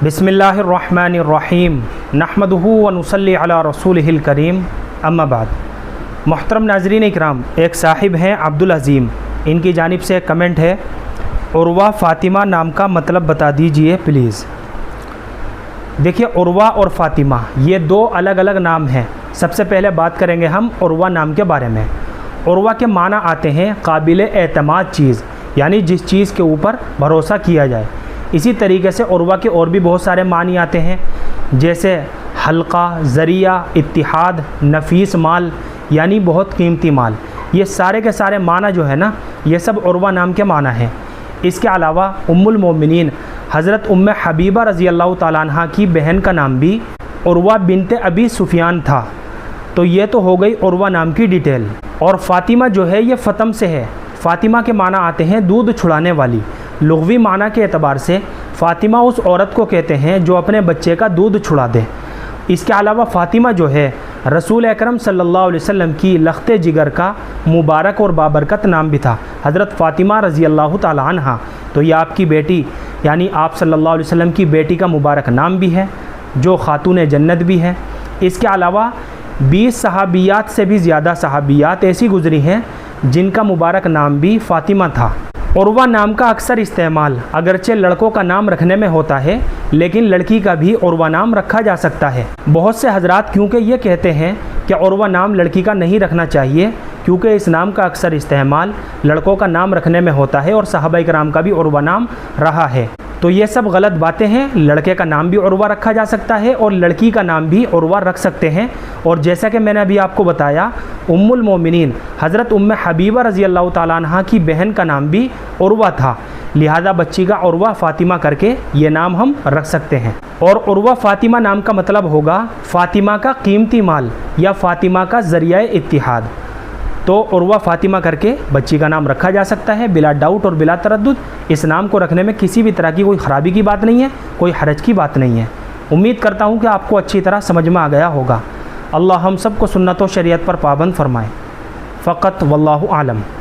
बिस्मिल्लाहिर्रहमानिर्रहीम नहमदुहु व नुसल्ली अला रसूलिहिल करीम अम्मा बाद। मोहतरम नाज़रीन इकराम, एक साहिब हैं अब्दुल अज़ीम, इनकी जानिब से एक कमेंट है, उर्वा फ़ातिमा नाम का मतलब बता दीजिए प्लीज़। देखिए, उर्वा और फ़ातिमा ये दो अलग अलग नाम हैं। सबसे पहले बात करेंगे हम उर्वा नाम के बारे में। उर्वा के माना आते हैं काबिल एतमाद चीज़, यानी जिस चीज़ के ऊपर भरोसा किया जाए। इसी तरीके से उर्वा के और भी बहुत सारे मानी आते हैं, जैसे हल्का, ज़रिया, इत्तिहाद, नफीस माल, यानी बहुत कीमती माल। ये सारे के सारे माना जो है ना, ये सब उर्वा नाम के माना हैं। इसके अलावा उम्मुल मोमिनीन हज़रत उम्मे हबीबा रज़ी अल्लाह ताला अन्हा की बहन का नाम भी उर्वा बिनते अबी सुफियान था। तो ये तो हो गई उर्वा नाम की डिटेल। और फ़ातिमा जो है ये फ़तम से है। फ़ातिमा के माना आते हैं दूध छुड़ाने वाली। लुग़वी माना के एतबार से फ़ातिमा उस औरत को कहते हैं जो अपने बच्चे का दूध छुड़ा दे। इसके अलावा फ़ातिमा जो है रसूल अकरम सल्लल्लाहु अलैहि वसल्लम की लख्ते जिगर का मुबारक और बाबरकत नाम भी था, हज़रत फ़ातिमा रज़ी अल्लाह ताला अन्हा। तो ये आपकी बेटी यानी आप सल्लल्लाहु अलैहि वसल्लम की बेटी का मुबारक नाम भी है, जो खातून जन्नत भी है। इसके अलावा 20 सहाबियात से भी ज़्यादा सहाबियात ऐसी गुजरी हैं जिनका मुबारक नाम भी फ़ातिमा था। उर्वा नाम का अक्सर इस्तेमाल अगरचे लड़कों का नाम रखने में होता है, लेकिन लड़की का भी उर्वा नाम रखा जा सकता है। बहुत से हजरात क्योंकि ये कहते हैं कि उर्वा नाम लड़की का नहीं रखना चाहिए, क्योंकि इस नाम का अक्सर इस्तेमाल लड़कों का नाम रखने में होता है और सहाबा इकराम का भी उर्वा नाम रहा है। तो ये सब गलत बातें हैं। लड़के का नाम भी उर्वा रखा जा सकता है और लड़की का नाम भी उर्वा रख सकते हैं। और जैसा कि मैंने अभी आपको बताया, उम्मुल मोमिनीन हज़रत उम्मे हबीबा रज़ी अल्लाह ताला अन्हा की बहन का नाम भी उर्वा था, लिहाजा बच्ची का उर्वा फ़ातिमा करके ये नाम हम रख सकते हैं। और उर्वा फ़ातिमा नाम का मतलब होगा फ़ातिमा का कीमती माल या फ़ातिमा का ज़रिया इत्तिहाद। तो उर्वा फ़ातिमा करके बच्ची का नाम रखा जा सकता है बिला डाउट और बिला तरद्दुद। इस नाम को रखने में किसी भी तरह की कोई ख़राबी की बात नहीं है, कोई हरज की बात नहीं है। उम्मीद करता हूँ कि आपको अच्छी तरह समझ में आ गया होगा। अल्लाह हम सबको सुन्नत व शरीयत पर पाबंद फरमाए। फ़क़त वल्लाहु आलम।